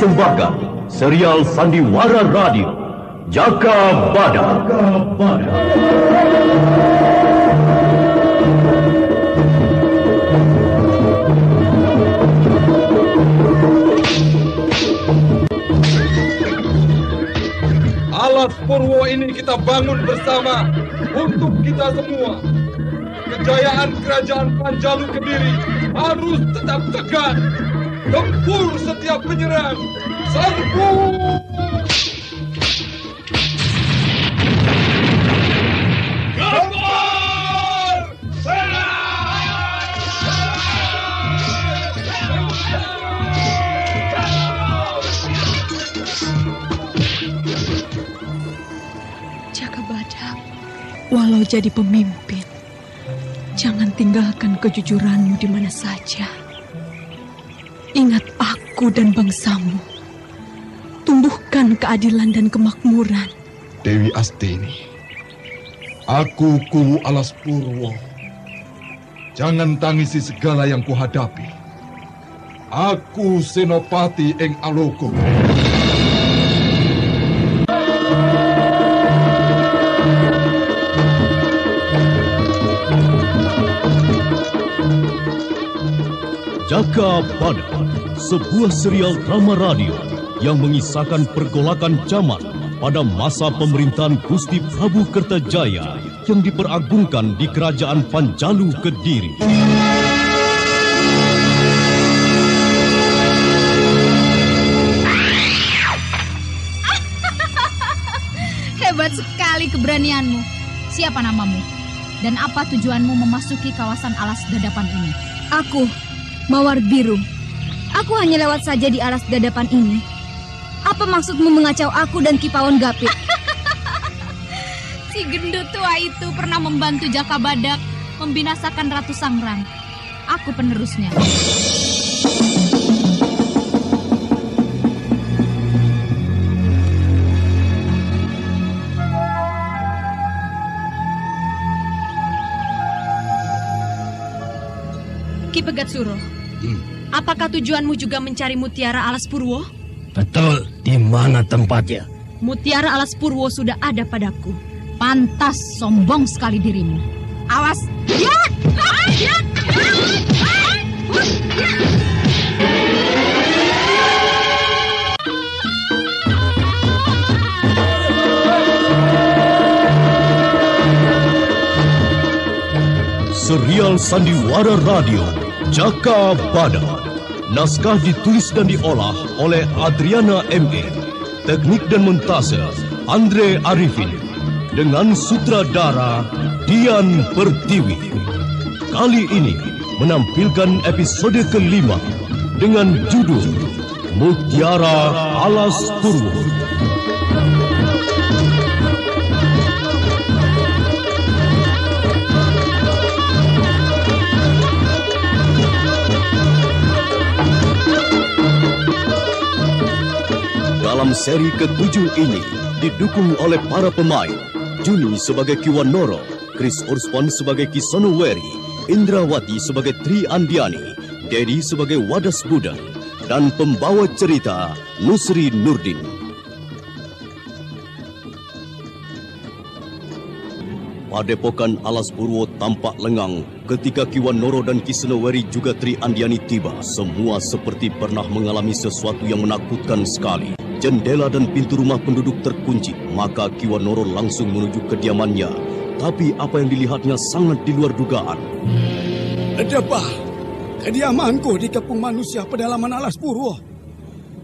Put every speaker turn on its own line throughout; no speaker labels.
mempersembahkan serial Sandiwara Radio Jaka Badak.
Alas Purwo ini kita bangun bersama untuk kita semua. Kejayaan kerajaan Panjalu Kediri harus tetap tegak. Tempur setiap penyerang. Serbu! Gempur! Serang!
Jaka Badak, walau jadi pemimpin, jangan tinggalkan kejujuranmu di mana saja. Ingat aku dan bangsamu. Tumbuhkan keadilan dan kemakmuran.
Dewi Astini, aku Kuwu Alas Purwo. Jangan tangisi segala yang kuhadapi. Aku Senopati ing Alogo.
Jaka Badak, sebuah serial drama radio yang mengisahkan pergolakan zaman pada masa pemerintahan Gusti Prabu Kertajaya yang diperagungkan di Kerajaan Panjalu Kediri.
Hebat sekali keberanianmu. Siapa namamu? Dan apa tujuanmu memasuki kawasan Alas Dadapan ini?
Aku, Mawar Biru. Aku hanya lewat saja di alas dadapan ini. Apa maksudmu mengacau aku dan Kipawon Gapit?
Si gendut tua itu pernah membantu Jaka Badak membinasakan Ratu Sangrang. Aku penerusnya.
Ki Pegatsuro, apakah tujuanmu juga mencari Mutiara Alas Purwo?
Betul, di mana tempatnya?
Mutiara Alas Purwo sudah ada padaku.
Pantas sombong sekali dirimu. Awas!
Serial Sandiwara Radio Jaka Badak. Naskah ditulis dan diolah oleh Adriana M.E. Teknik dan montase Andre Arifin. Dengan sutradara Dian Pertiwi. Kali ini menampilkan episode kelima dengan judul Mutiara Alas Purwo. Dalam seri ke-7 ini didukung oleh para pemain Juni sebagai Kiwanoro, Chris Urspon sebagai Kisonoweri, Indrawati sebagai Tri Andiani, Dedi sebagai Wadas Budan, dan pembawa cerita Nusri Nurdin. Padepokan Alas Purwo tampak lengang ketika Kiwanoro dan Kisonoweri juga Tri Andiani tiba. Semua seperti pernah mengalami sesuatu yang menakutkan sekali. Jendela dan pintu rumah penduduk terkunci, maka Kiwanoro langsung menuju kediamannya. Tapi apa yang dilihatnya sangat di luar dugaan.
Debah, kediamanku di Kepung Manusia pedalaman Alas Purwo.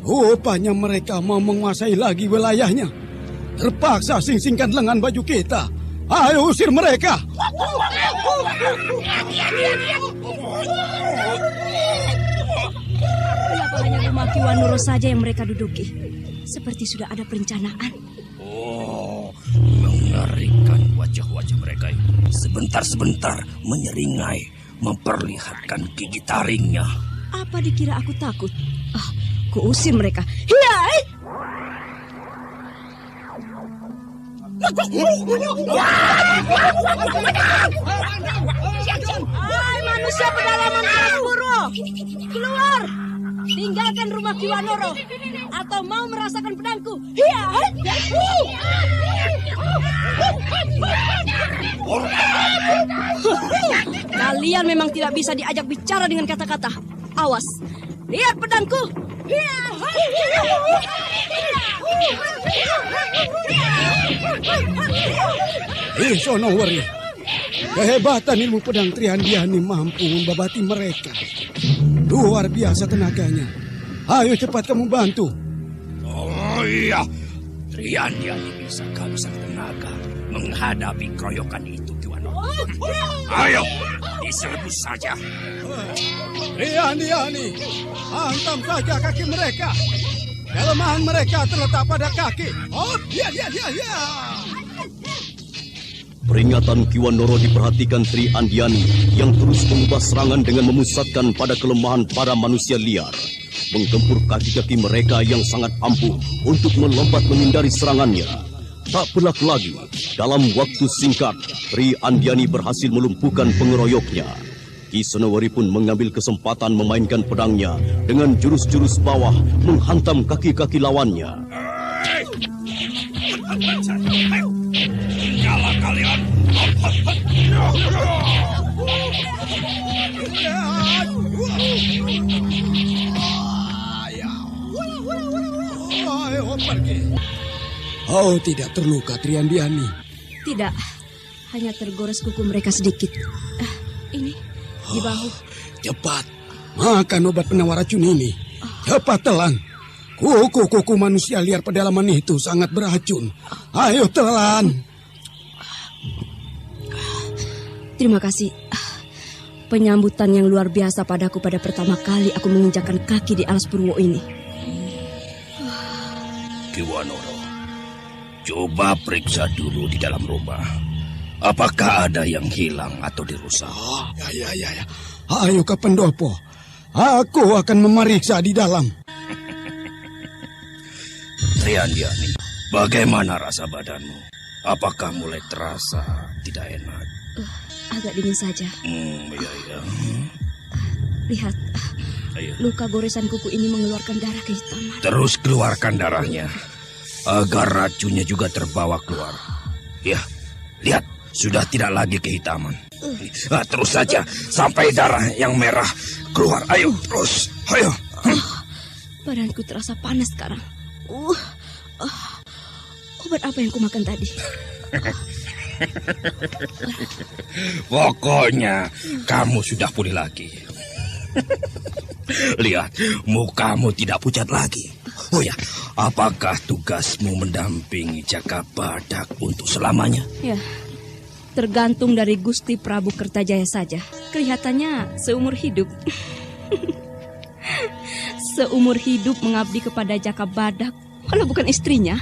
Rupanya mereka mau menguasai lagi wilayahnya. Terpaksa sing-singkan lengan baju kita. Ayo usir mereka.
Kenapa hanya rumah Kiwanoro saja yang mereka duduki? Seperti sudah ada perencanaan.
Oh, mengerikan wajah-wajah mereka ini. Sebentar-sebentar menyeringai, memperlihatkan gigi taringnya.
Apa dikira aku takut? Kuusir mereka. Hiai! Hai manusia pedalaman Alas Purwo, keluar! tinggalkan rumah Kiwanoro atau mau merasakan pedangku. Kalian memang tidak bisa diajak bicara dengan kata-kata. Awas, lihat pedangku.
Sonowari, kehebatan ilmu pedang Triandiani mampu membabati mereka. Luar biasa tenaganya. Ayo cepat kamu bantu.
Oh iya, Triandiani bisa kehabisan tenaga menghadapi keroyokan itu, Kiwanoro. Ayo, diserbu saja.
Triandiani, hantam saja kaki mereka. Kelemahan mereka terletak pada kaki. Oh, ya.
Peringatan Kiwanoro diperhatikan Triandiani yang terus mengubah serangan dengan memusatkan pada kelemahan para manusia liar. Menggempur kaki-kaki mereka yang sangat ampuh untuk melompat menghindari serangannya. Tak berlaku lagi, dalam waktu singkat, Triandiani berhasil melumpuhkan pengeroyoknya. Ki Sonowari pun mengambil kesempatan memainkan pedangnya dengan jurus-jurus bawah menghantam kaki-kaki lawannya.
Nyala kalian.
Ayo pergi. Oh, tidak terluka Triandiani.
Tidak, hanya tergores kuku mereka sedikit. Ini di bahu.
Cepat, makan obat penawar racun ini. Cepat telan. Kuku-kuku manusia liar pedalaman itu sangat beracun. Ayo telan.
Terima kasih. Penyambutan yang luar biasa padaku pada pertama kali aku menginjakkan kaki di Alas Purwo ini.
Kiwanoro, coba periksa dulu di dalam rumah. Apakah ada yang hilang atau dirusak?
Ya. Ayo ke pendopo. Aku akan memeriksa di dalam.
Triandiani, bagaimana rasa badanmu? Apakah mulai terasa tidak enak?
Agak dingin saja.
Iya.
Lihat,
Ayo.
luka goresan kuku ini mengeluarkan darah kehitaman.
Terus keluarkan darahnya, agar racunnya juga terbawa keluar. Ya, lihat, sudah tidak lagi kehitaman. Terus saja sampai darah yang merah keluar. Ayo, terus. Ayo.
Badanku terasa panas sekarang. Obat apa yang kumakan tadi?
Pokoknya kamu sudah pulih lagi. Lihat, mukamu tidak pucat lagi. Oh ya, apakah tugasmu mendampingi Jaka Badak untuk selamanya?
Ya, tergantung dari Gusti Prabu Kertajaya saja. Kelihatannya seumur hidup. Seumur hidup mengabdi kepada Jaka Badak, kalau bukan istrinya.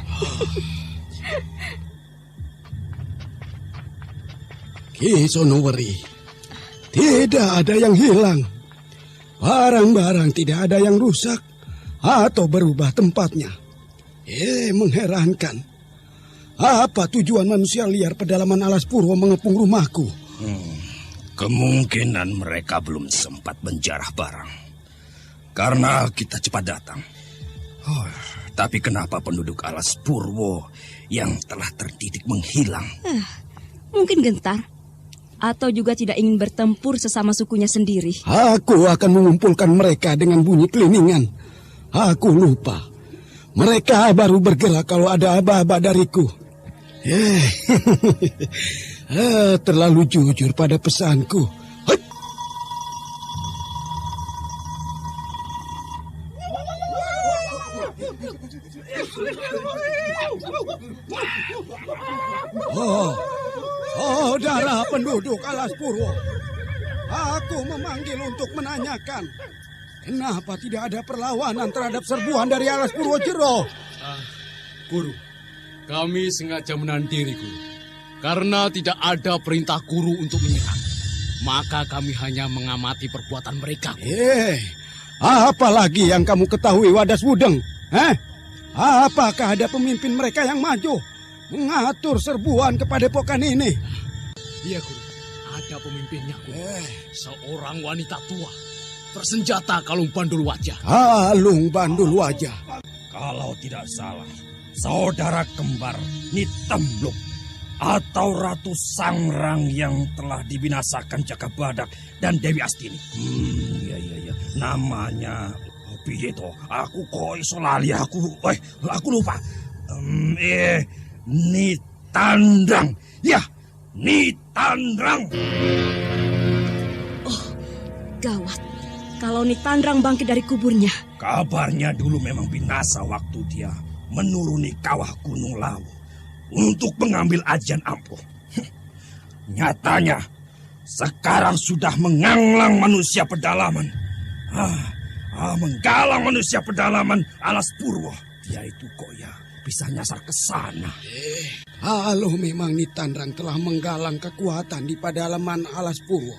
Ki Sonowari, tidak ada yang hilang. Barang-barang tidak ada yang rusak atau berubah tempatnya. Mengherankan. Apa tujuan manusia liar pedalaman Alas Purwo mengepung rumahku?
Kemungkinan mereka belum sempat menjarah barang. Karena kita cepat datang. Tapi kenapa penduduk Alas Purwo yang telah terdidik menghilang?
Mungkin gentar. Atau juga tidak ingin bertempur sesama sukunya sendiri.
Aku akan mengumpulkan mereka dengan bunyi keliningan. Aku lupa. Mereka baru bergerak kalau ada aba-aba dariku. Terlalu jujur pada pesanku. Saudara penduduk Alas Purwo, aku memanggil untuk menanyakan, kenapa tidak ada perlawanan terhadap serbuan dari Alas Purwo Jero?
Guru, kami sengaja menahan diri, Guru. Karena tidak ada perintah Guru untuk menyerang. Maka kami hanya mengamati perbuatan mereka, Guru.
Apalagi yang kamu ketahui, Wadas Wudeng? Apakah ada pemimpin mereka yang maju mengatur serbuan ke padepokan ini?
Iya, Guru. Ada pemimpinnya, Guru. Seorang wanita tua. bersenjata kalung bandul wajah.
Kalung bandul wajah.
Kalau tidak salah, saudara kembar Nitembluk atau Ratu Sangrang yang telah dibinasakan Jagabadak dan Dewi Astini. Iya. Namanya Piyeto. Aku kok iso lali aku lupa. Nitandrang. Ya, Nitandrang.
Oh, gawat. Kalau Nitandrang bangkit dari kuburnya.
Kabarnya dulu memang binasa waktu dia menuruni kawah Gunung Lawu untuk mengambil ajian ampuh. Nyatanya sekarang sudah menganglang manusia pedalaman. Menggalang manusia pedalaman Alas Purwo. Dia itu kok ya bisa nyasar ke sana.
Kalau memang Nitandrang telah menggalang kekuatan di pedalaman Alas Purwo,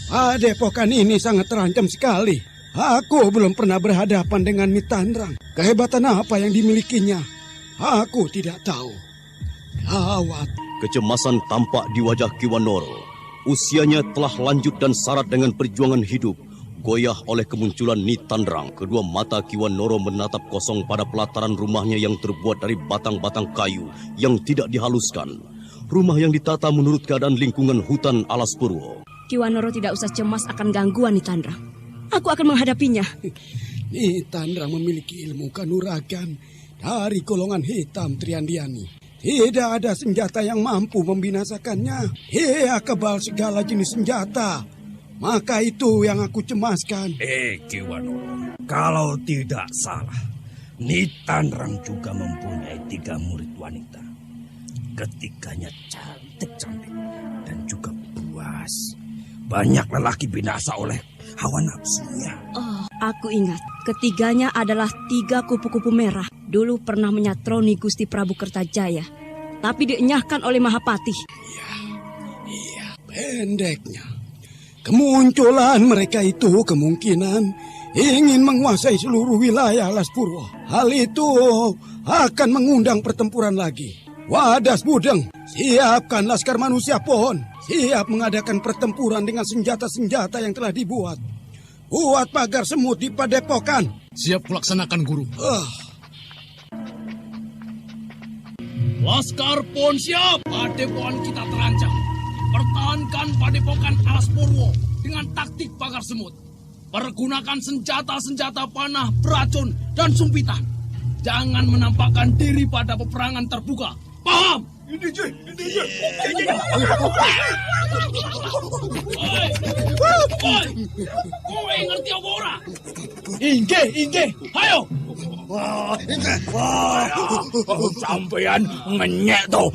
padepokan ini sangat terancam sekali. Aku belum pernah berhadapan dengan Nitandrang. Kehebatan apa yang dimilikinya, aku tidak tahu. Gawat.
Kecemasan tampak di wajah Kiwanoro. Usianya telah lanjut dan syarat dengan perjuangan hidup. Goyah oleh kemunculan Nitandrang, kedua mata Kiwanoro menatap kosong pada pelataran rumahnya yang terbuat dari batang-batang kayu yang tidak dihaluskan. Rumah yang ditata menurut keadaan lingkungan hutan Alas Purwo.
Kiwanoro tidak usah cemas akan gangguan Nitandrang. Aku akan menghadapinya.
Nitandrang memiliki ilmu kanuragan dari golongan hitam Triandiani. Tidak ada senjata yang mampu membinasakannya. Ia kebal segala jenis senjata. Maka itu yang aku cemaskan.
Kiwanoro, kalau tidak salah, Nitandrang juga mempunyai 3 murid wanita. Ketiganya cantik-cantik dan juga buas. Banyak lelaki binasa oleh hawa nafsunya.
Oh, aku ingat. Ketiganya adalah 3 kupu-kupu merah. Dulu pernah menyatroni Gusti Prabu Kertajaya. Tapi dienyahkan oleh Mahapati.
Iya, pendeknya. Kemunculan mereka itu kemungkinan ingin menguasai seluruh wilayah Alas Purwo. Hal itu akan mengundang pertempuran lagi. Wadas Budeng, siapkan laskar manusia pohon. Siap mengadakan pertempuran dengan senjata-senjata yang telah dibuat. Buat pagar semut di padepokan.
Siap kulaksanakan, Guru. Laskar pohon siap. Padepokan kita terancam. Pertahankan padepokan Alas Purwo dengan taktik pagar semut. Pergunakan senjata-senjata panah, beracun, dan sumpitan. Jangan menampakkan diri pada peperangan terbuka. Paham? Kowe ngerti apa ora? Inggih. Hayo.
Sampean ngenyek toh.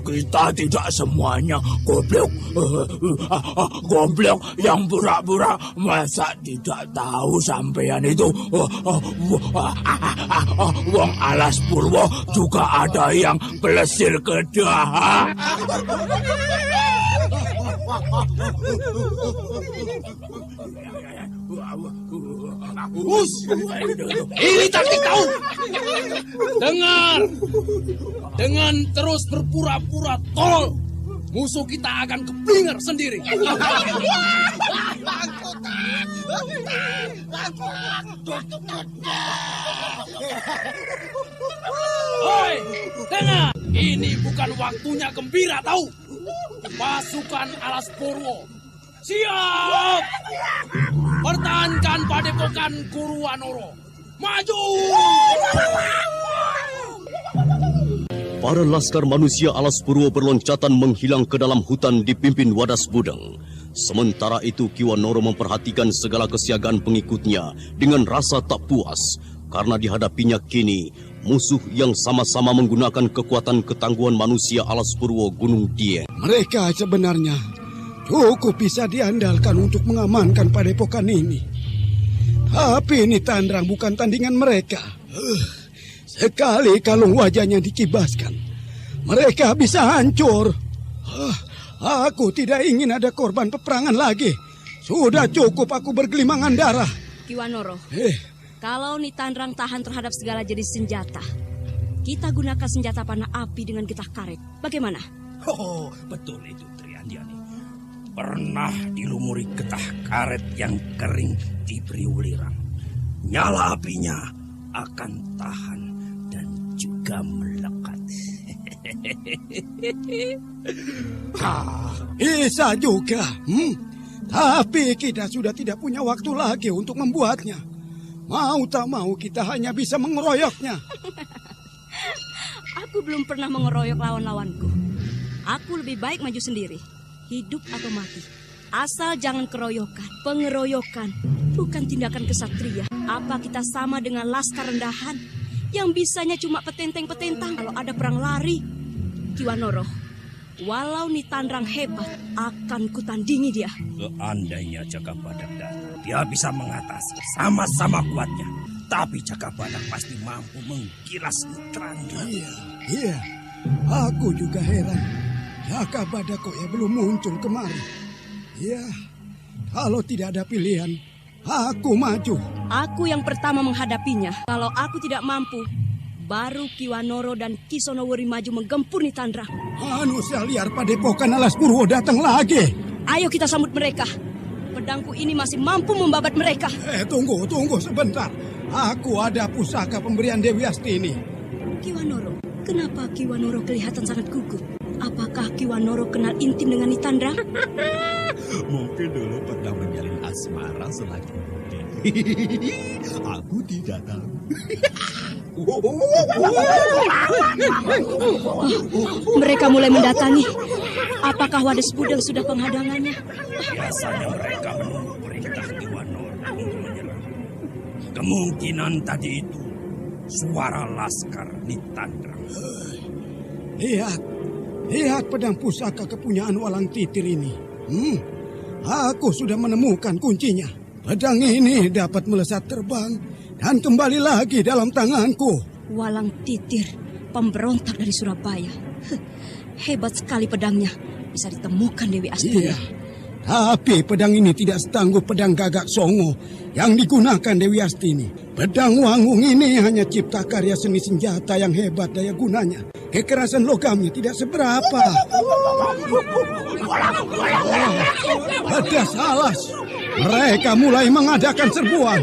Kita tidak semuanya goblok. Goblok yang pura-pura. Masa tidak tahu sampean itu wong Alas Purwo juga ada yang pelesir kedah.
Ini taktik kau. Dengar. Dengan terus berpura-pura tolol, musuh kita akan keblinger sendiri. Hoi, dengar. Ini bukan waktunya gembira, tahu? Pasukan Alas Purwo, siap! Pertahankan padepokan Kuruwanoro. Maju!
Para laskar manusia Alas Purwo berloncatan menghilang ke dalam hutan dipimpin Wadas Budeng. Sementara itu Kiwanoro memperhatikan segala kesiagaan pengikutnya dengan rasa tak puas. Karena dihadapinya kini musuh yang sama-sama menggunakan kekuatan ketangguhan manusia Alas Purwo Gunung Dieng.
Mereka sebenarnya cukup bisa diandalkan untuk mengamankan padepokan ini. Tapi Nitandrang bukan tandingan mereka. Sekali kalung wajahnya dikibaskan, mereka bisa hancur. Aku tidak ingin ada korban peperangan lagi. Sudah cukup aku bergelimangan darah.
Kiwanoro, kalau Nitandrang tahan terhadap segala jenis senjata, kita gunakan senjata panah api dengan getah karet. Bagaimana?
Oh, betul itu Triandiani. pernah dilumuri getah karet yang kering diberi ulirang. Nyala apinya akan tahan dan juga melekat.
Bisa juga. Tapi kita sudah tidak punya waktu lagi untuk membuatnya. Mau tak mau kita hanya bisa mengeroyoknya.
Aku belum pernah mengeroyok lawan-lawanku. Aku lebih baik maju sendiri. Hidup atau mati. Asal jangan keroyokan. Pengeroyokan bukan tindakan kesatria. Apa kita sama dengan laskar rendahan yang bisanya cuma petenteng-petentang kalau ada perang lari? Kiwanoro, walau Nitandrang hebat, akan kutandingi dia.
Seandainya Jagabadak datang, dia bisa mengatasi sama-sama kuatnya. Tapi Jagabadak pasti mampu menggilas Nitandrang.
Iya. Aku juga heran. Jagabadak kok ya belum muncul kemari. Ya, kalau tidak ada pilihan, aku maju.
Aku yang pertama menghadapinya. Kalau aku tidak mampu, baru Kiwanoro dan Kisonowori maju menggempur Nitandrang.
Manusia liar Padepokan Alas Purwo datang lagi.
Ayo kita sambut mereka. Pedangku ini masih mampu membabat mereka.
Tunggu sebentar. Aku ada pusaka pemberian Dewi Astini.
Kiwanoro, kenapa Kiwanoro kelihatan sangat gugup? Apakah Kiwanoro kenal intim dengan Nitandrang?
Mungkin dulu pernah menjalin asmara selagi muda. Aku tidak tahu.
Mereka mulai mendatangi. Apakah Wades Budel sudah penghadangannya?
Biasanya mereka menunggu perintah Kiwanoro untuk menyerang. Kemungkinan tadi itu suara laskar Nitandrang.
Lihat pedang pusaka kepunyaan Walang Titir ini. Aku sudah menemukan kuncinya. Pedang ini dapat melesat terbang dan kembali lagi dalam tanganku.
Walang Titir, pemberontak dari Surabaya. Hebat sekali pedangnya. Bisa ditemukan Dewi Astini.
Iya, tapi pedang ini tidak setangguh pedang Gagak Songo yang digunakan Dewi Astini. Pedang Wangung ini hanya cipta karya seni senjata yang hebat daya gunanya. Kekerasan logamnya tidak seberapa. Ada salah. Mereka mulai mengadakan serbuan.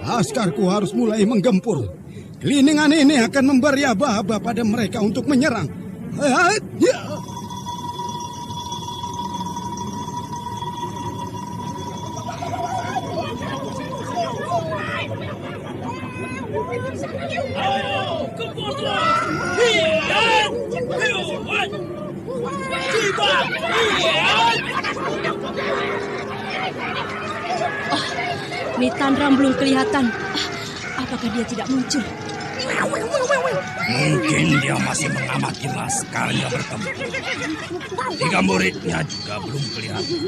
Laskarku harus mulai menggempur. Keliningan ini akan memberi aba-aba pada mereka untuk menyerang.
Nitandrang belum kelihatan. Apakah dia tidak muncul?
Mungkin dia masih mengamati laskarnya bertempur. 3 muridnya juga belum kelihatan.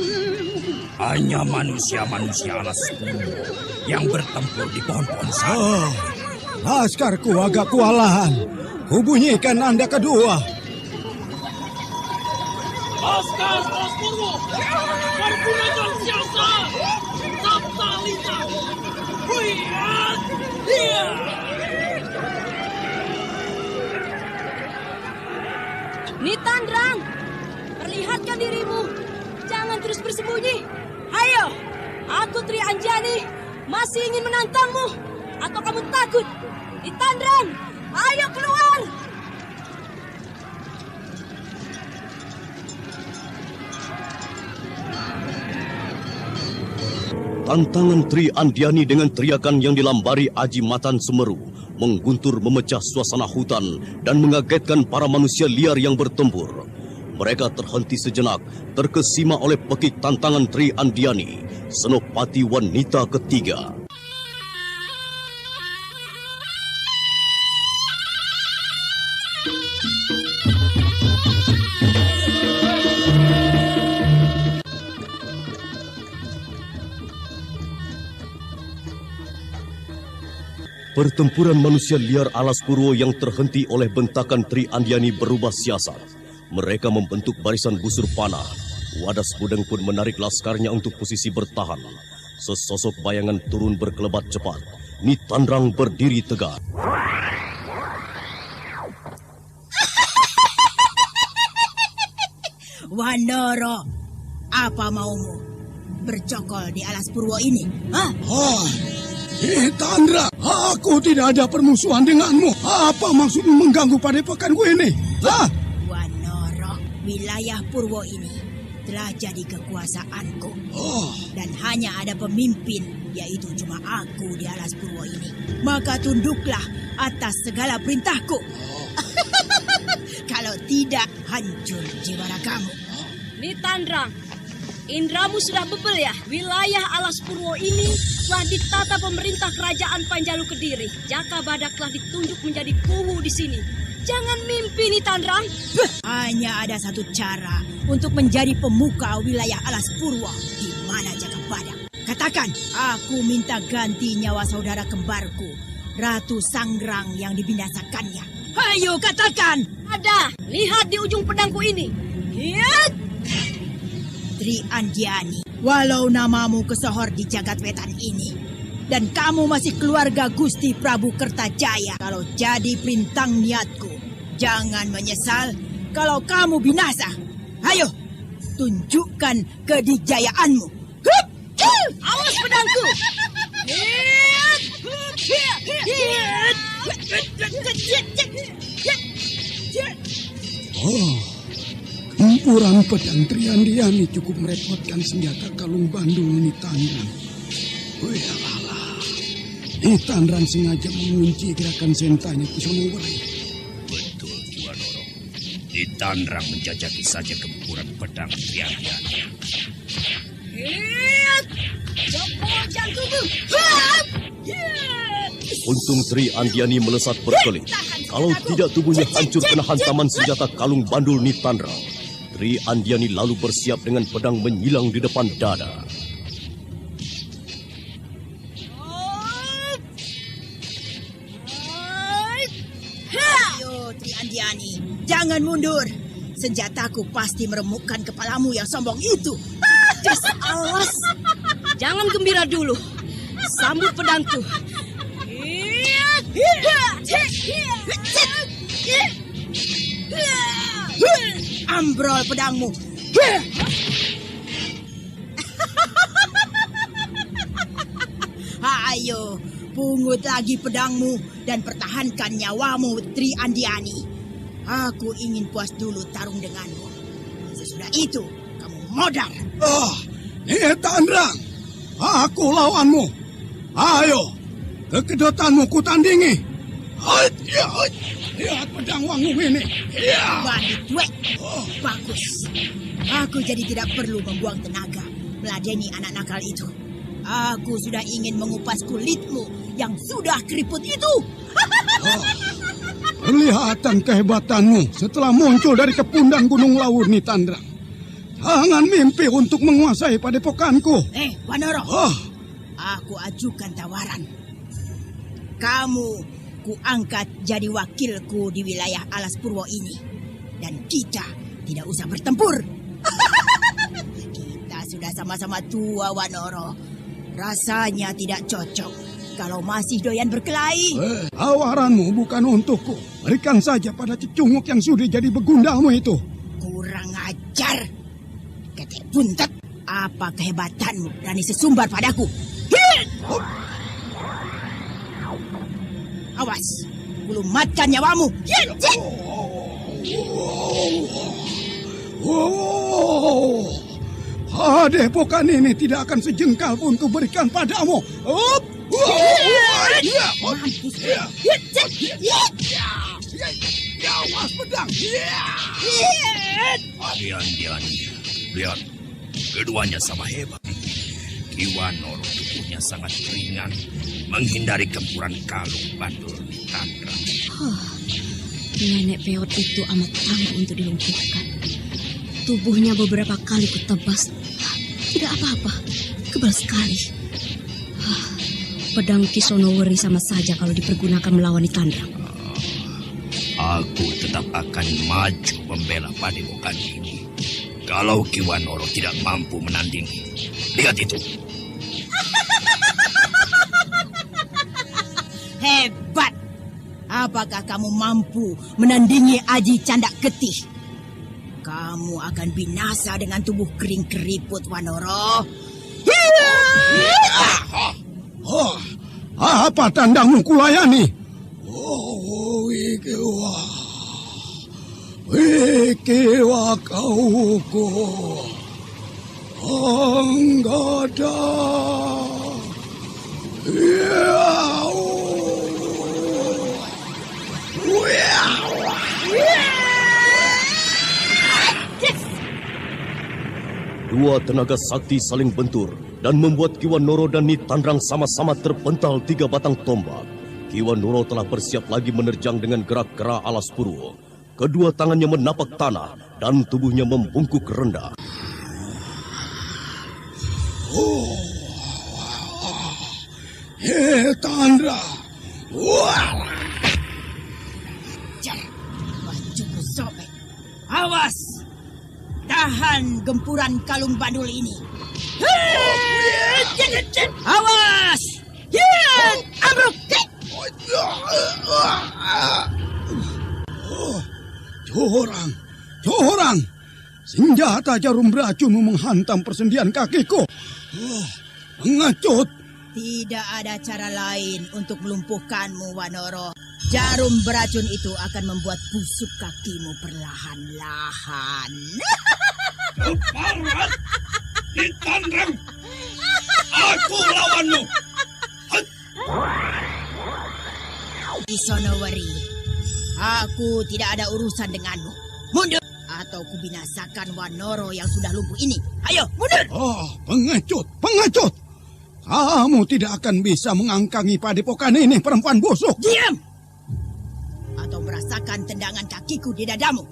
Hanya manusia-manusia Alas Purwo yang bertempur di pohon-pohon sana.
Laskarku agak kewalahan. Kubunyikan anda kedua.
Laskar Alas Purwo, pergunakan siasa. Saptalita. Lihat.
Nitandrang, perlihatkan dirimu. Jangan terus bersembunyi. Ayo, aku Tri Anjani masih ingin menantangmu. Atau kamu takut? Nitandrang, ayo keluar.
Tantangan Tri Andiani dengan teriakan yang dilambari Aji Matan Semeru mengguntur memecah suasana hutan dan mengagetkan para manusia liar yang bertempur. Mereka terhenti sejenak, terkesima oleh pekik tantangan Tri Andiani, senopati wanita ketiga. Pertempuran manusia liar Alas Purwo yang terhenti oleh bentakan Tri Andiani berubah siasat. Mereka membentuk barisan busur panah. Wadas Budeng pun menarik laskarnya untuk posisi bertahan. Sesosok bayangan turun berkelebat cepat. Nitandrang berdiri tegak.
Wanoro, Apa maumu bercokol di Alas Purwo ini? Hah?
Tandra, aku tidak ada permusuhan denganmu. Apa maksudmu mengganggu padepokanku ini? Hah?
Wanoro, wilayah Purwo ini telah jadi kekuasaanku. Dan hanya ada pemimpin, yaitu cuma aku di Alas Purwo ini. Maka tunduklah atas segala perintahku. Kalau tidak, hancur jiwa ragamu.
Nitandrang, indramu sudah bebel ya? Wilayah Alas Purwo ini telah ditata pemerintah kerajaan Panjalu Kediri. Jaka Badak telah ditunjuk menjadi kuhu di sini. Jangan mimpi, Nitandrang.
Hanya ada satu cara untuk menjadi pemuka wilayah Alas Purwo. Di mana Jaka Badak? Katakan, aku minta ganti nyawa saudara kembarku, Ratu Sanggrang yang dibinasakannya. Ayo katakan.
Ada. Lihat di ujung pedangku ini. Hiat.
Tri Andiani, walau namamu kesohor di jagat wetan ini, dan kamu masih keluarga Gusti Prabu Kertajaya, kalau jadi perintang niatku, jangan menyesal kalau kamu binasa. Ayo, tunjukkan kedijayaanmu.
Awas pedangku.
Gempuran pedang Tri Andiani cukup merepotkan senjata Kalung Bandul Nitandrang. Nitandrang sengaja mengunci gerakan sentanya Kisonowari.
Betul, Ki Wanoro. Nitandrang menjajaki saja gempuran pedang Tri Andiani.
Untung Tri Andiani melesat berkelit. Kalau tidak tubuhnya hancur kena hantaman senjata Kalung Bandul Nitandrang. Tri Andiani lalu bersiap dengan pedang menyilang di depan dada.
Ayo Tri Andiani, jangan mundur. Senjataku pasti meremukkan kepalamu yang sombong itu.
Awas. Jangan gembira dulu. Sambut pedangku.
Ambrol pedangmu. Ayo, pungut lagi pedangmu dan pertahankan nyawamu, Tri Andiani. Aku ingin puas dulu tarung denganmu. Sesudah itu, kamu modar.
Nitandrang, aku lawanmu. Ayo, kekedotanmu kutandingi. Lihat pedang wangu ini.
Bandit wek. Bagus. Aku jadi tidak perlu membuang tenaga meladeni anak nakal itu. Aku sudah ingin mengupas kulitmu yang sudah keriput itu.
Kelihatan kehebatanmu setelah muncul dari kepundan Gunung Lawu, Nitandrang. Jangan mimpi untuk menguasai padepokanku.
Wanoro. Aku ajukan tawaran. Kamu kuangkat jadi wakilku di wilayah Alas Purwo ini. Dan kita tidak usah bertempur. Kita sudah sama-sama tua, Wanoro. Rasanya tidak cocok kalau masih doyan berkelahi.
Tawaranmu bukan untukku. Berikan saja pada cecunguk yang sudah jadi begundalmu itu.
Kurang ajar. Ketek buntet. Apa kehebatanmu berani sesumbar padaku? Awas, kulumatkan nyawamu.
Padepokan ini tidak akan sejengkal pun kuberikan padamu.
Mampus.
Awas pedang.
Andiani, lihat. Keduanya sama hebat. Ki Wanoro tubuhnya sangat ringan, menghindari gempuran Kalung Bandul Nitandrang.
Nenek peot itu amat tangguh untuk dilumpuhkan. Tubuhnya beberapa kali kutebas. Tidak apa-apa, kebal sekali. Pedang Kisonowari sama saja kalau dipergunakan melawan Nitandrang.
Aku tetap akan maju membela padepokan ini. Kalau Ki Wanoro tidak mampu menandingi. Lihat itu.
Hebat. Apakah kamu mampu menandingi Aji Candak Getih? Kamu akan binasa dengan tubuh kering keriput, Wanoro.
Apa tandangmu kulayani? Wikiwa kauko. Anggada.
Dua tenaga sakti saling bentur dan membuat Kiwan Noro dan Nitandrang sama-sama terpental 3 batang tombak. Kiwan Noro telah bersiap lagi menerjang dengan gerak-gerak Alas Purwo. Kedua tangannya menapak tanah dan tubuhnya membungkuk rendah.
Tandra.
Bajuku sobek. Awas! Tahan gempuran kalung bandul ini. Awas! Ambruk!
Corang! Senjata jarum beracunmu menghantam persendian kakiku. Pengecut!
Tidak ada cara lain untuk melumpuhkanmu, Wanoro. Jarum beracun itu akan membuat busuk kakimu perlahan-lahan.
Keparat! Nitandrang! Aku lawanmu!
Isonowari, aku tidak ada urusan denganmu. Mundur! Atau kubinasakan Wanoro yang sudah lumpuh ini. Ayo, mundur!
Pengecut! Kamu tidak akan bisa mengangkangi padepokan ini, perempuan busuk.
Diam! Atau merasakan tendangan kakiku di dadamu.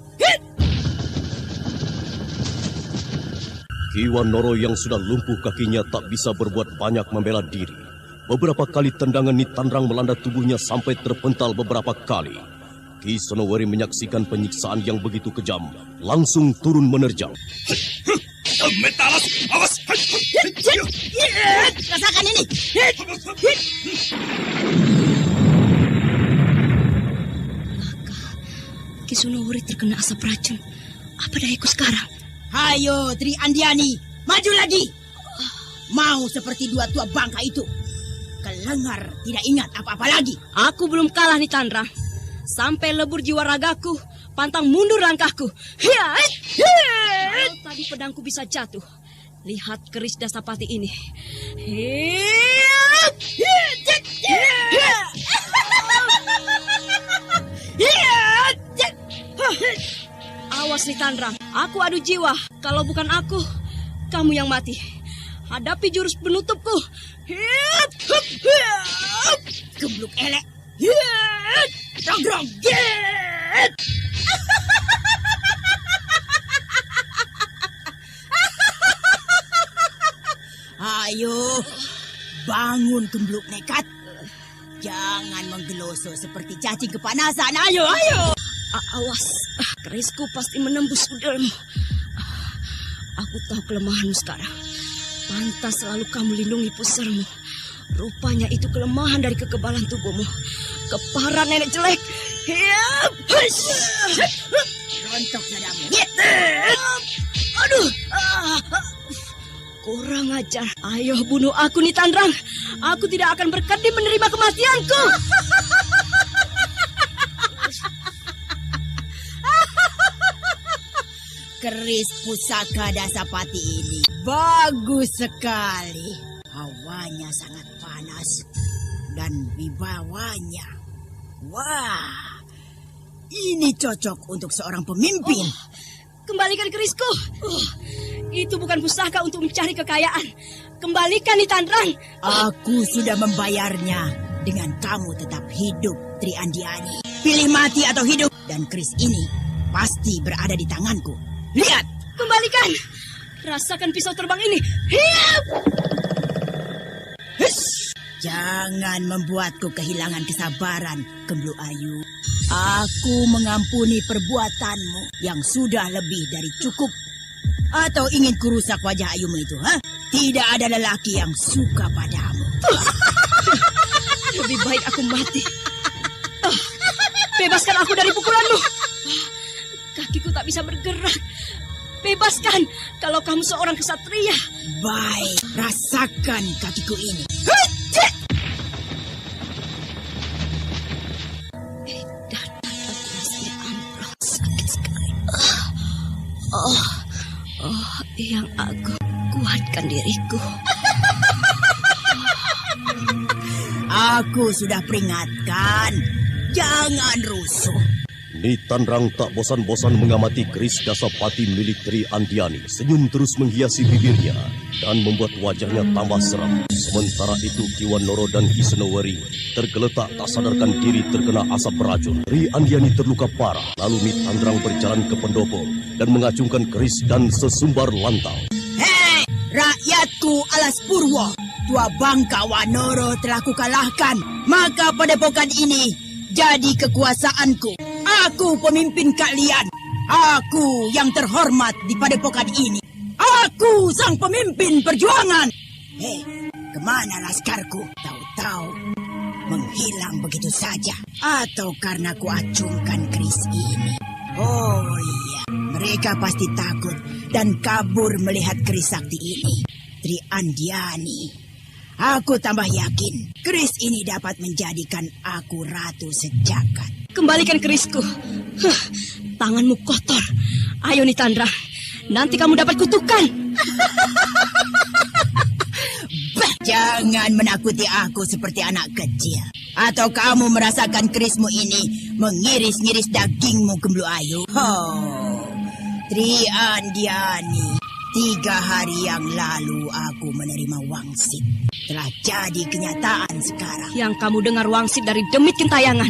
Kiwan Noro yang sudah lumpuh kakinya tak bisa berbuat banyak membela diri. Beberapa kali tendangan Nitandrang melanda tubuhnya sampai terpental beberapa kali. Ki Sonowari menyaksikan penyiksaan yang begitu kejam, langsung turun menerjang.
Metalas, awas!
Rasakan ini!
Ki Sonowari terkena asap racun. Apa dayaku sekarang?
Hayo, Tri Andiani, maju lagi! Mau seperti dua tua bangka itu. Kelengar tidak ingat apa-apa lagi.
Aku belum kalah nih, Tandrang. Sampai lebur jiwa ragaku, pantang mundur langkahku. Kalau tadi pedangku bisa jatuh, lihat keris Dasapati ini. Awas nih, Tandrang. Aku adu jiwa. Kalau bukan aku, kamu yang mati. Hadapi jurus penutupku.
Gembluk elek. Ayo, bangun gembluk nekat. Jangan menggeloso seperti cacing kepanasan. Ayo!
Awas, kerisku pasti menembus udaramu. Aku tahu kelemahanmu sekarang. Pantas selalu kamu lindungi pusarmu. Rupanya itu kelemahan dari kekebalan tubuhmu. Keparat nenek jelek.
Rontok dadamu.
Aduh. Kurang ajar. Ayo bunuh aku nih, Tandrang. Aku tidak akan berkedip menerima kematianku.
Keris pusaka Dasapati ini bagus sekali. Hawanya sangat panas dan wibawanya. Wah, ini cocok untuk seorang pemimpin.
Kembalikan kerisku. Itu bukan pusaka untuk mencari kekayaan. Kembalikan nih, Tandrang.
Aku sudah membayarnya dengan kamu tetap hidup, Tri Andiani. Pilih mati atau hidup. Dan keris ini pasti berada di tanganku. Lihat!
Kembalikan! Rasakan pisau terbang ini. Hiap!
Jangan membuatku kehilangan kesabaran, Gembluk Ayu. Aku mengampuni perbuatanmu yang sudah lebih dari cukup. Atau ingin kurusak wajah Ayumu itu, ha? Tidak ada lelaki yang suka padamu.
Lebih baik aku mati. Bebaskan aku dari pukulanmu. Kakiku tak bisa bergerak. bebaskan kalau kamu seorang kesatria.
Baik, rasakan kakiku ini.
Yang Agung, kuatkan diriku.
Aku sudah peringatkan, jangan rusuh.
Nitanrang tak bosan-bosan mengamati keris Dasapati milik Tri Andiani. Senyum terus menghiasi bibirnya dan membuat wajahnya tambah seram. Sementara itu Kiwanoro dan Kisenowari tergeletak tak sadarkan diri terkena asap beracun. Tri Andiani terluka parah. Lalu Nitanrang berjalan ke pendopo dan mengacungkan keris dan sesumbar lantau.
Hei, rakyatku Alas Purwo, tua bangka Wanoro telah kukalahkan. Maka padepokan ini jadi kekuasaanku. Aku pemimpin kalian. Aku yang terhormat di padepokan ini. Aku sang pemimpin perjuangan. Hei, kemana laskarku? Tahu-tahu menghilang begitu saja. Atau karena kuacungkan keris ini. Oh iya, mereka pasti takut dan kabur melihat keris sakti ini. Tri Andiani. Aku tambah yakin keris ini dapat menjadikan aku ratu sejagat.
Kembalikan kerisku. Tanganmu kotor. Ayo Nitanrang, nanti kamu dapat kutukan.
Jangan menakuti aku seperti anak kecil. Atau kamu merasakan kerismu ini mengiris-ngiris dagingmu, Gemblu Ayu? Oh, Tri Andiani. 3 hari yang lalu aku menerima wangsit. Telah jadi kenyataan sekarang.
Yang kamu dengar wangsit dari demit gentayangan.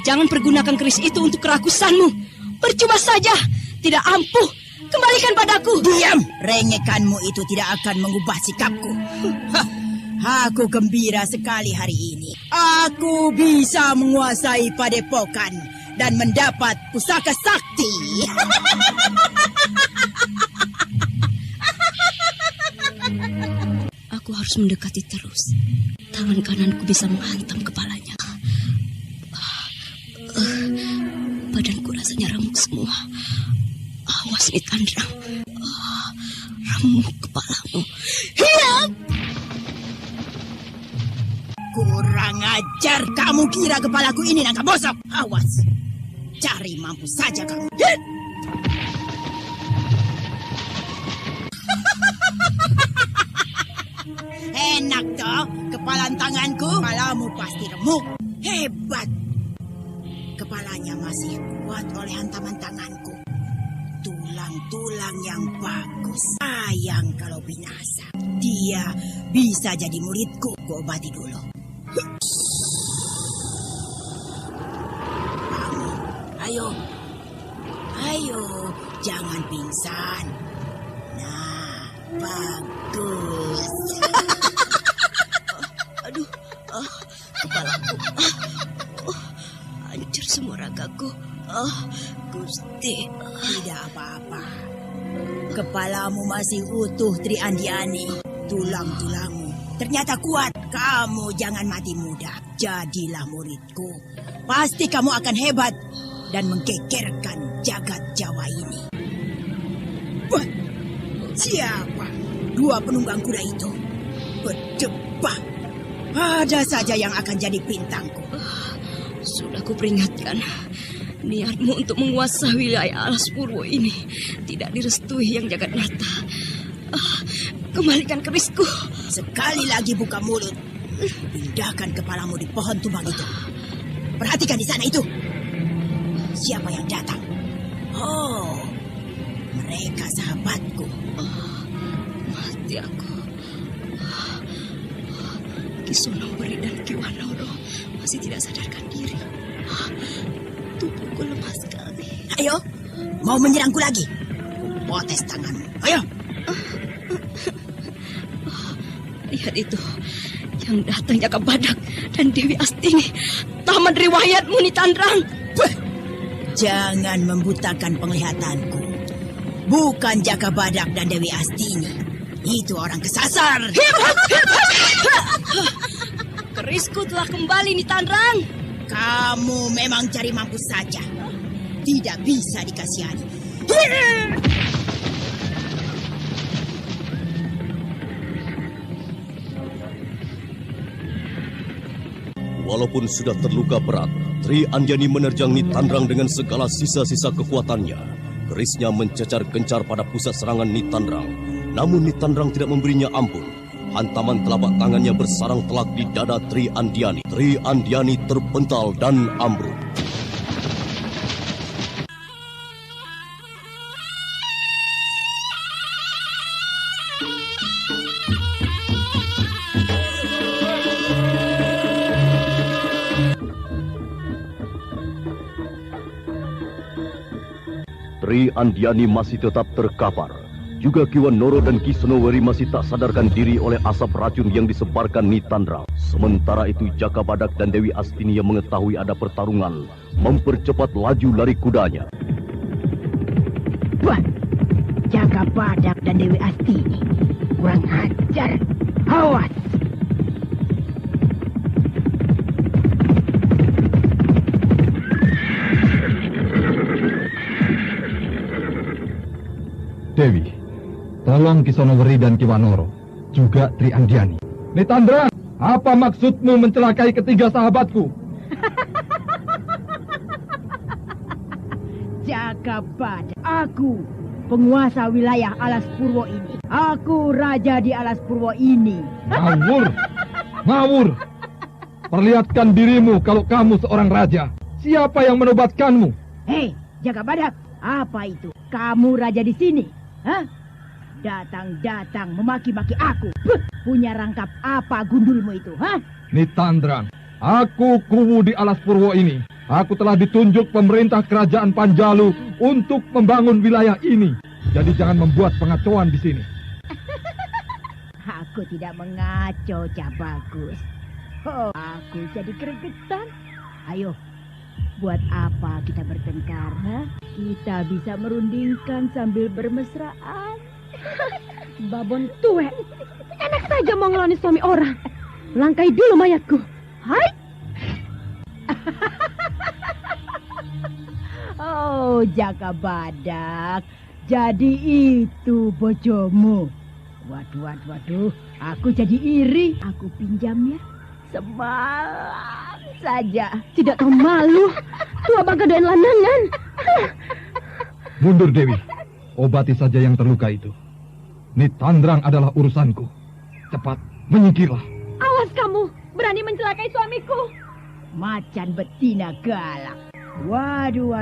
Jangan pergunakan keris itu untuk kerakusanmu. Percuma saja, tidak ampuh. Kembalikan padaku.
Diam, rengekanmu itu tidak akan mengubah sikapku. Aku gembira sekali hari ini. Aku bisa menguasai padepokan dan mendapat pusaka sakti.
Aku harus mendekati terus. Tangan kananku bisa menghantam kepalanya. Badanku rasanya remuk semua. Awas Nitanrang. Remuk kepalamu. Hiap!
Kurang ajar. Kamu kira kepalaku ini nangka bosok? Awas. Cari mampu saja kamu. Enak toh kepalan tanganku. Kepalamu pasti remuk. Hebat. Kepalanya masih kuat oleh hantaman tanganku. Tulang-tulang yang bagus. Sayang kalau binasa. Dia bisa jadi muridku. Ku obati dulu. Ayo. Ayo. Jangan pingsan. Nah, bagus.
Aduh, kepalaku. Hancur semua ragaku. Gusti.
Tidak apa-apa. Kepalamu masih utuh, Tri Andiani. Tulang-tulangmu ternyata kuat. Kamu jangan mati muda. Jadilah muridku. Pasti kamu akan hebat dan menggegerkan jagat Jawa ini. Wah, siapa 2 penunggang kuda itu? Berdebah. Ada saja yang akan jadi bintangku.
Sudah kuperingatkan. Niatmu untuk menguasai wilayah Alas Purwo ini tidak direstui yang Jagatnata. Kembalikan kerisku.
Sekali lagi buka mulut. Pindahkan kepalamu di pohon tumbang itu. Perhatikan di sana itu. Siapa yang datang? Oh, mereka sahabatku.
Mati aku. Kisunowari dan Kiwanoro masih tidak sadarkan diri. Tubuhku lemah sekali.
Ayo, mau menyerangku lagi? Potes tanganmu. Ayo.
Lihat itu. Yang datang Jaka Badak dan Dewi Astini. Tamat riwayatmu, Nitanrang.
Jangan membutakan penglihatanku. Bukan Jaka Badak dan Dewi Astini. Itu orang kesasar.
Kerisku telah kembali, Nitanrang.
Kamu memang cari mampu saja. Tidak bisa dikasihani.
Walaupun sudah terluka berat, Tri Andiani menerjang Nitandrang dengan segala sisa-sisa kekuatannya. Kerisnya mencecar gencar pada pusat serangan Nitandrang. Namun Nitandrang tidak memberinya ampun. Hantaman telapak tangannya bersarang telak di dada Tri Andiani. Tri Andiani terpental dan ambruk. Tri Andiani masih tetap terkapar. Juga Kiwan Noro dan Ki Senoweri masih tak sadarkan diri oleh asap racun yang disebarkan Nitandrang. Sementara itu Jaka Badak dan Dewi Astini yang mengetahui ada pertarungan mempercepat laju lari kudanya.
Wah, Jaka Badak dan Dewi Astini kurang ajar. Awas!
Dewi, tolong Ki Senoweri dan Ki Wanoro, juga Tri Andiani. Nitandrang, apa maksudmu mencelakai ketiga sahabatku?
Jaka Badak, aku penguasa wilayah Alas Purwo ini. Aku raja di Alas Purwo ini.
Ngawur, ngawur. Perlihatkan dirimu kalau kamu seorang raja. Siapa yang menobatkanmu?
Hei, Jaka Badak, apa itu? Kamu raja di sini? Hah? Datang-datang memaki-maki aku. Punya rangkap apa gundulmu itu? Hah?
Nitandrang, aku Kuwu di Alas Purwo ini. Aku telah ditunjuk pemerintah kerajaan Panjalu untuk membangun wilayah ini. Jadi jangan membuat pengacauan di sini.
Aku tidak mengaco, Cak Bagus. Oh, aku jadi gregetan. Ayo, buat apa kita bertengkar? Ha? Kita bisa merundingkan sambil bermesraan.
Babon tuwek, enak saja mau ngeloni suami orang. Langkai dulu mayatku. Hai.
Oh, Jaka Badak, jadi itu bojomu. Waduh, aku jadi iri. Aku pinjam ya, semalam saja.
Tidak tahu malu, tua bangga dan lanangan.
Mundur Dewi, obati saja yang terluka itu. Nitandrang adalah urusanku. Cepat, menyingkirlah.
Awas kamu, berani mencelakai suamiku.
Macan betina galak. Waduh.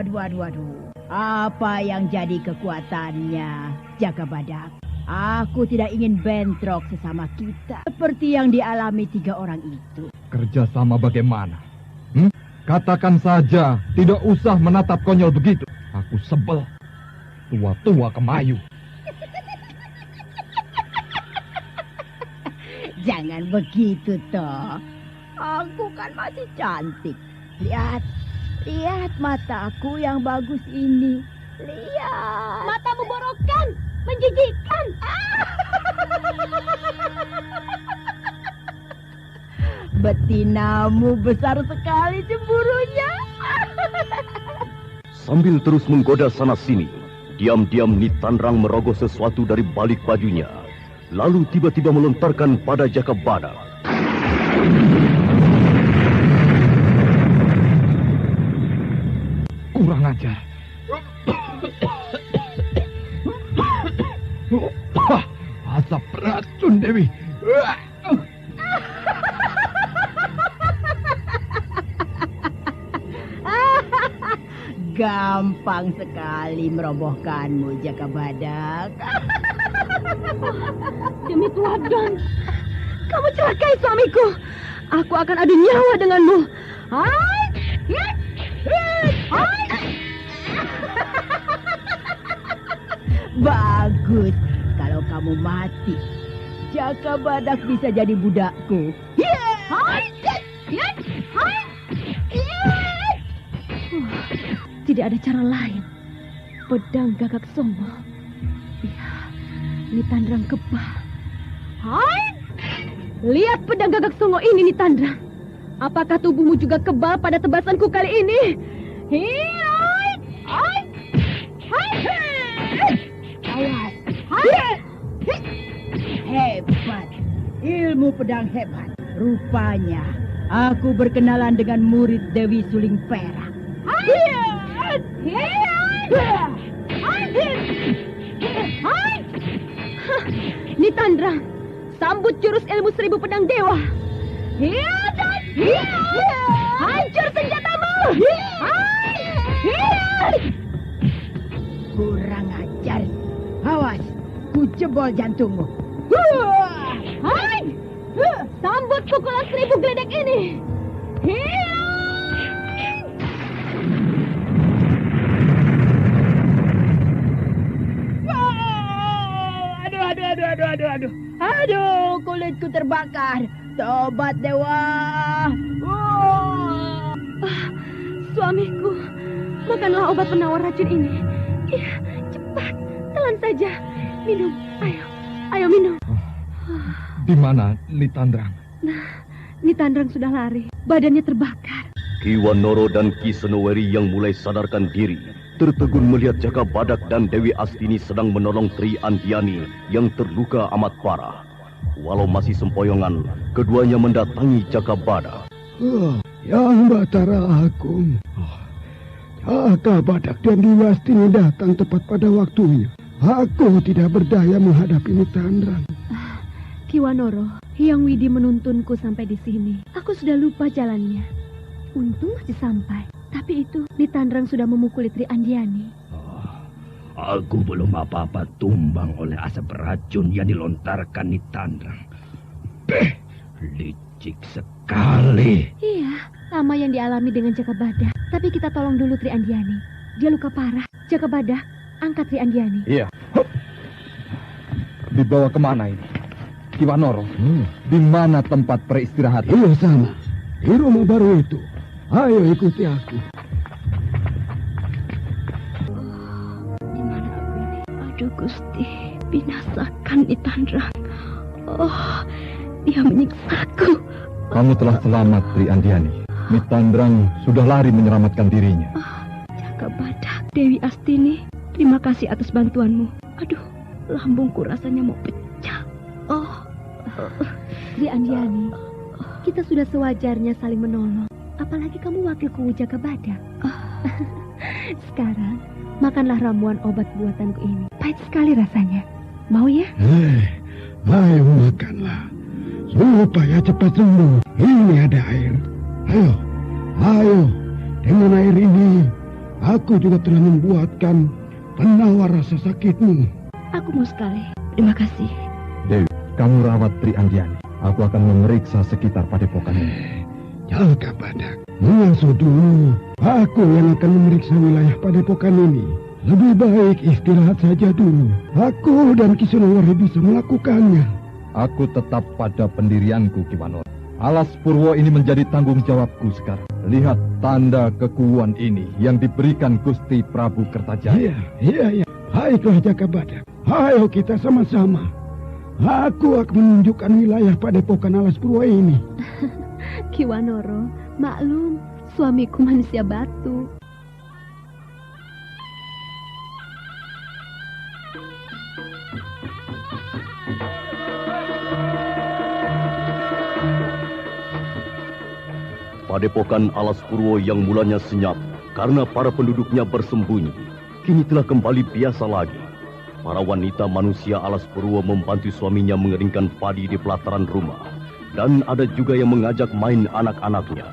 Apa yang jadi kekuatannya, Jaka Badak? Aku tidak ingin bentrok sesama kita, seperti yang dialami 3 orang itu.
Kerjasama bagaimana? Katakan saja, tidak usah menatap konyol begitu. Aku sebel. Tua-tua kemayu.
Jangan begitu toh. Aku kan masih cantik. Lihat mataku yang bagus ini. Lihat.
Matamu borokan, menjijikkan.
Betinamu besar sekali cemburunya.
Sambil terus menggoda sana-sini, diam-diam Nitandrang merogoh sesuatu dari balik bajunya. Lalu tiba-tiba melontarkan pada Jaka Badak.
Kurang ajar. Asap racun, Dewi.
Gampang sekali merobohkanmu, Jaka Badak.
Demi Tuhan, kamu celakai suamiku. Aku akan adu nyawa denganmu. Hai!
Bagus. Kalau kamu mati, Jaka Badak bisa jadi budakku.
Tidak ada cara lain. Pedang Gagak Songo. Ya, Nitandrang kebal. Hai! Lihat pedang Gagak Songo ini, Nitandrang. Apakah tubuhmu juga kebal pada tebasanku kali ini?
Hebat. Ilmu pedang hebat. Rupanya aku berkenalan dengan murid Dewi Suling Perak.
Nitandrang, sambut jurus ilmu 1000 pedang dewa. Hancur senjatamu.
Kurang ajar. Awas, ku jebol jantungmu.
Sambut pukulan 1000 geledek ini.
Aduh, kulitku terbakar. Tobat dewa.
Suamiku, makanlah obat penawar racun ini. Iya, cepat, telan saja. Minum, ayo minum.
Di mana Nitandrang?
Nah, Nitandrang sudah lari, badannya terbakar.
Ki Wanoro dan Ki Senoweri yang mulai sadarkan diri tertegun melihat Jaka Badak dan Dewi Astini sedang menolong Tri Andiani yang terluka amat parah. Walau masih sempoyongan, keduanya mendatangi Jaka Badak.
Yang Batara Agung. Jaka Badak dan Dewi Astini datang tepat pada waktunya. Aku tidak berdaya menghadapi Nitandrang.
Ki Wanoro, Hyang Widi menuntunku sampai di sini. Aku sudah lupa jalannya. Untung masih sampai. Tapi itu, Nitandrang sudah memukuli Tri Andiani.
Aku belum apa-apa tumbang oleh asap racun yang dilontarkan Nitandrang. Licik sekali.
Iya, sama yang dialami dengan Jaka Badak. Tapi kita tolong dulu Tri Andiani. Dia luka parah. Jaka Badak, angkat Tri Andiani.
Iya. Dibawa kemana ini? Ki Wanoro, di mana tempat peristirahat?
Iya sana, di rumah baru itu. Ayo ikuti aku.
Di mana aku ini? Aduh Gusti, binasakan Nitandrang. Dia menyiksaku.
Kamu telah selamat, Tri Andiani. Nitandrang sudah lari menyelamatkan dirinya.
Jaka Badak, Dewi Astini, terima kasih atas bantuanmu. Aduh, lambungku rasanya mau pecah. Tri Andiani, kita sudah sewajarnya saling menolong. Apalagi kamu wakil kuwu Jaka Badak. Sekarang, makanlah ramuan obat buatanku ini. Pahit sekali rasanya. Mau ya?
Ayo makanlah. Supaya cepat sembuh. Ini ada air. Ayo. Dengan air ini, aku juga telah membuatkan penawar rasa sakitmu.
Aku mau sekali. Terima kasih.
Dewi, kamu rawat Tri Andiani. Aku akan memeriksa sekitar padepokan ini.
Jaka Badak, mengasuh dulu. Aku yang akan memeriksa wilayah padepokan ini. Lebih baik istirahat saja dulu. Aku dan Ki Senoweri bisa melakukannya.
Aku tetap pada pendirianku, Ki Wanoro. Alas Purwo ini menjadi tanggung jawabku sekarang. Lihat tanda kekuatan ini yang diberikan Gusti Prabu Kertajaya.
Iya. Baiklah Jaka Badak. Ayo kita sama-sama. Aku akan menunjukkan wilayah padepokan Alas Purwo ini.
Ki Wanoro, maklum, suamiku manusia batu.
Padepokan Alas Purwo yang mulanya senyap karena para penduduknya bersembunyi, kini telah kembali biasa lagi. Para wanita manusia Alas Purwo membantu suaminya mengeringkan padi di pelataran rumah. Dan ada juga yang mengajak main anak-anaknya.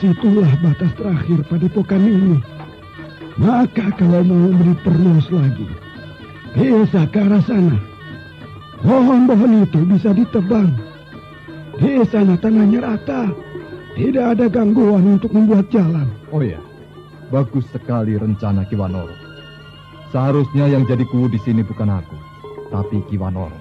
Disitulah batas terakhir padepokan ini. Maka kalau mau beri pernos lagi, bisa ke arah sana. Pohon-pohon itu bisa ditebang. Di sana tanahnya rata. Tidak ada gangguan untuk membuat jalan.
Oh ya, bagus sekali rencana Ki Wanoro. Seharusnya yang jadi kuwu di sini bukan aku, tapi Ki Wanoro.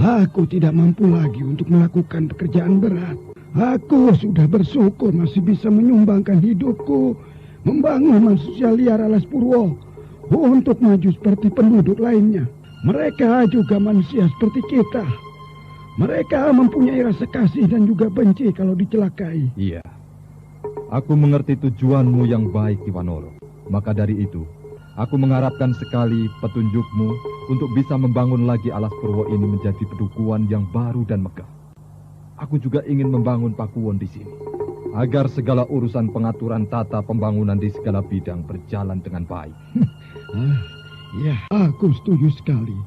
Aku tidak mampu lagi untuk melakukan pekerjaan berat. Aku sudah bersyukur masih bisa menyumbangkan hidupku, membangun manusia liar Alas Purwo untuk maju seperti penduduk lainnya. Mereka juga manusia seperti kita. Mereka mempunyai rasa kasih dan juga benci kalau dicelakai.
Iya, aku mengerti tujuanmu yang baik, Ki Wanoro. Maka dari itu, aku mengharapkan sekali petunjukmu untuk bisa membangun lagi Alas Purwo ini menjadi pedukuhan yang baru dan megah. Aku juga ingin membangun pakuwon di sini, agar segala urusan pengaturan tata pembangunan di segala bidang berjalan dengan baik.
Ya, aku setuju sekali.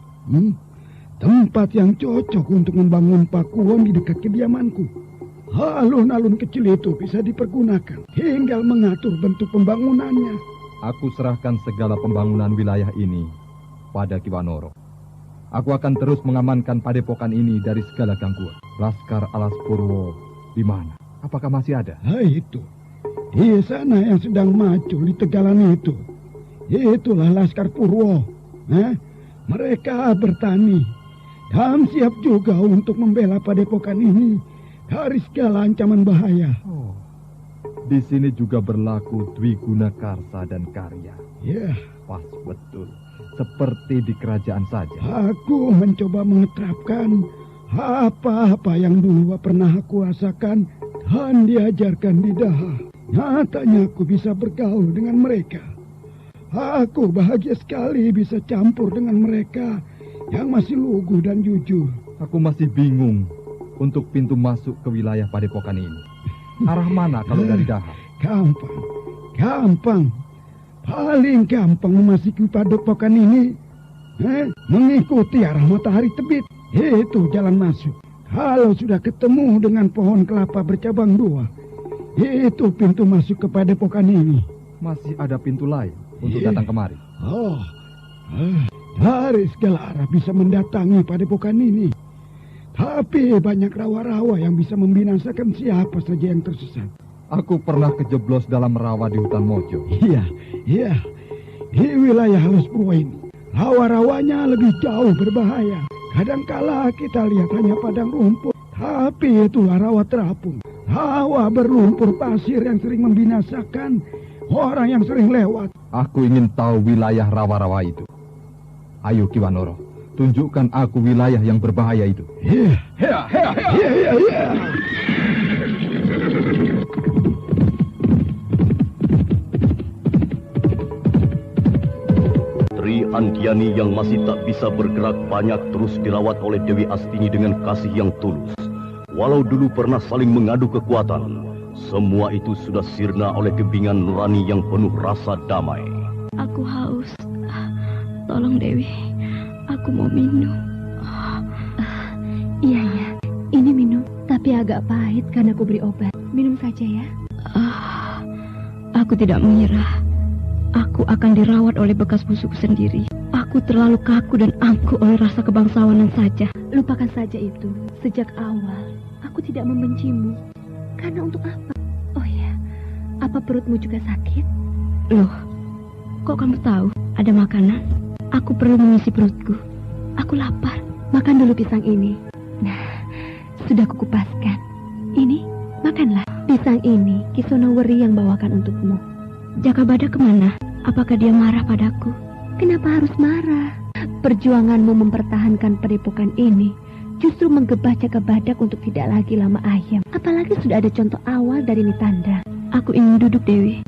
Tempat yang cocok untuk membangun pakuwon di dekat kediamanku. Alun-alun kecil itu bisa dipergunakan, tinggal mengatur bentuk pembangunannya.
Aku serahkan segala pembangunan wilayah ini pada Ki Wanoro. Aku akan terus mengamankan padepokan ini dari segala gangguan. Laskar Alas Purwo di mana? Apakah masih ada?
Itu. Di sana yang sedang maju di tegalan itu. Itulah Laskar Purwo. Mereka bertani dan siap juga untuk membela padepokan ini dari segala ancaman bahaya.
Di sini juga berlaku Dwiguna Karsa dan Karya.
Ya,
pas betul. Seperti di kerajaan saja.
Aku mencoba mengeterapkan apa-apa yang dulu pernah aku rasakan dan diajarkan di Daha. Nyatanya aku bisa bergaul dengan mereka. Aku bahagia sekali bisa campur dengan mereka yang masih lugu dan jujur.
Aku masih bingung untuk pintu masuk ke wilayah padepokan ini. Arah mana kalau dari Daha?
Gampang. Paling gampang memasuki padepokan ini, mengikuti arah matahari terbit. Itu jalan masuk. Kalau sudah ketemu dengan pohon kelapa bercabang 2, itu pintu masuk ke padepokan ini.
Masih ada pintu lain untuk datang kemari?
Dari segala arah bisa mendatangi padepokan ini. Tapi banyak rawa-rawa yang bisa membinasakan siapa saja yang tersesat.
Aku pernah kejeblos dalam rawa di hutan Mojo.
Iya. Di wilayah Alas Purwo ini, rawa-rawanya lebih jauh berbahaya. Kadangkala kita lihat hanya padang rumput, tapi itulah rawa terapung. Rawa berlumpur pasir yang sering membinasakan orang yang sering lewat.
Aku ingin tahu wilayah rawa-rawa itu. Ayo Ki Wanoro, tunjukkan aku wilayah yang berbahaya itu.
Iya.
Tri Andiani yang masih tak bisa bergerak banyak terus dirawat oleh Dewi Astini dengan kasih yang tulus. Walau dulu pernah saling mengadu kekuatan, semua itu sudah sirna oleh kebingan nurani yang penuh rasa damai.
Aku haus. Tolong Dewi, aku mau minum. Iya, ini minum, tapi agak pahit karena aku beri obat. Minum saja ya. Aku tidak menyerah. Aku akan dirawat oleh bekas busukku sendiri. Aku terlalu kaku dan angkuh oleh rasa kebangsawanan saja. Lupakan saja itu. Sejak awal, aku tidak membencimu. Karena untuk apa? Oh ya, apa perutmu juga sakit? Loh, kok kamu tahu ada makanan? Aku perlu mengisi perutku. Aku lapar. Makan dulu pisang ini. Nah, sudah kukupaskan. Ini, makanlah. Pisang ini Kisonoweri yang bawakan untukmu. Jaka Badak kemana? Apakah dia marah padaku? Kenapa harus marah? Perjuanganmu mempertahankan padepokan ini justru menggebah Jaka Badak untuk tidak lagi lama ayam. Apalagi sudah ada contoh awal dari Nitandra. Aku ingin duduk, Dewi.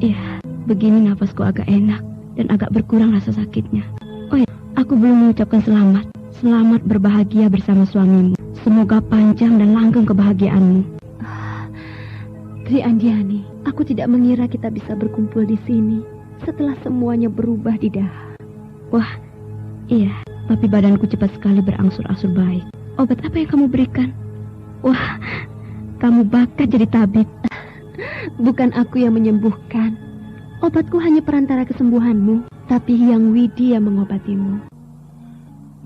Ya, begini napasku agak enak dan agak berkurang rasa sakitnya. Oh ya, aku belum mengucapkan selamat. Selamat berbahagia bersama suamimu. Semoga panjang dan langgeng kebahagiaanmu. Tri Andiani, aku tidak mengira kita bisa berkumpul di sini setelah semuanya berubah di Daha. Wah, iya, tapi badanku cepat sekali berangsur-angsur baik. Obat apa yang kamu berikan? Wah, kamu bakat jadi tabib. Bukan aku yang menyembuhkan. Obatku hanya perantara kesembuhanmu, tapi Hyang Widi yang mengobatimu.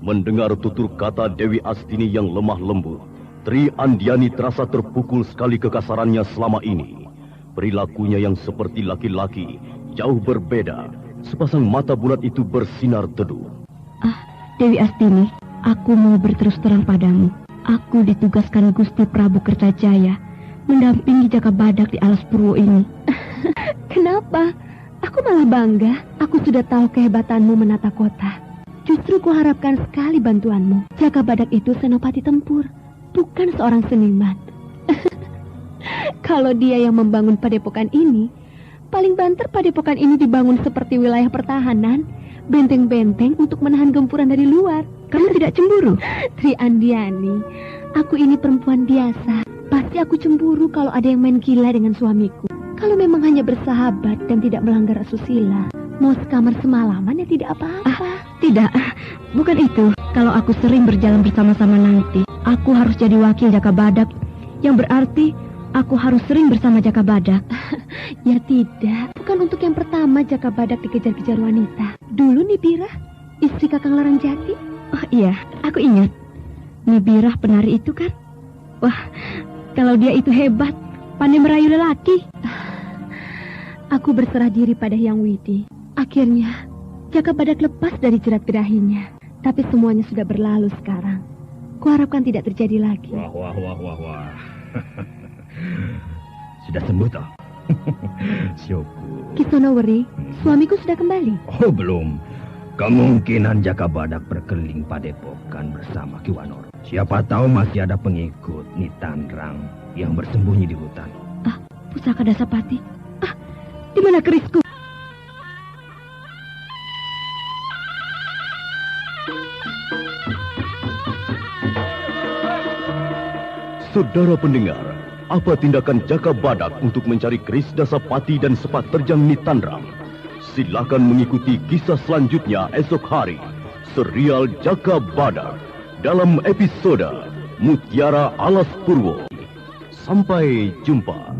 Mendengar tutur kata Dewi Astini yang lemah lembut, Tri Andiani terasa terpukul sekali kekasarannya selama ini. Perilakunya yang seperti laki-laki jauh berbeda. Sepasang mata bulat itu bersinar teduh.
Dewi Astini, aku mau berterus terang padamu. Aku ditugaskan Gusti Prabu Kertajaya mendampingi Jaka Badak di Alas Purwo ini. Kenapa? Aku malah bangga. Aku sudah tahu kehebatanmu menata kota. Justru kuharapkan sekali bantuanmu. Jaka Badak itu senopati tempur, bukan seorang seniman. Kalau dia yang membangun padepokan ini, paling banter padepokan ini dibangun seperti wilayah pertahanan, benteng-benteng untuk menahan gempuran dari luar. Kamu tidak cemburu? Tri Andiani, aku ini perempuan biasa. Pasti aku cemburu kalau ada yang main gila dengan suamiku. Kalau memang hanya bersahabat dan tidak melanggar asusila, mau sekamar semalaman ya tidak apa-apa. Tidak, bukan itu. Kalau aku sering berjalan bersama-sama nanti, aku harus jadi wakil Jaka Badak, yang berarti aku harus sering bersama Jaka Badak. Ya tidak, bukan untuk yang pertama Jaka Badak dikejar-kejar wanita. Dulu Nibirah, istri Kakang Laranjati. Oh iya, aku ingat. Nibirah penari itu kan? Wah, kalau dia itu hebat, pandai merayu lelaki. Aku berserah diri pada Hyang Widi. Akhirnya, Jaka Badak lepas dari jerat birahinya. Tapi semuanya sudah berlalu sekarang. Kuharapkan tidak terjadi lagi.
Wah. Sudah sembuh toh? Syukur.
Kisonoweri, suamiku sudah kembali.
Oh, belum. Kemungkinan Jaka Badak berkeliling padepokan bersama Ki Wanoro. Siapa tahu masih ada pengikut Nitandrang yang bersembunyi di hutan.
Pusaka Dasapati. Di mana kerisku?
Saudara pendengar, apa tindakan Jaka Badak untuk mencari keris Dasapati dan sepat terjang Nitandrang? Silakan mengikuti kisah selanjutnya esok hari. Serial Jaka Badak dalam episode Mutiara Alas Purwo. Sampai jumpa.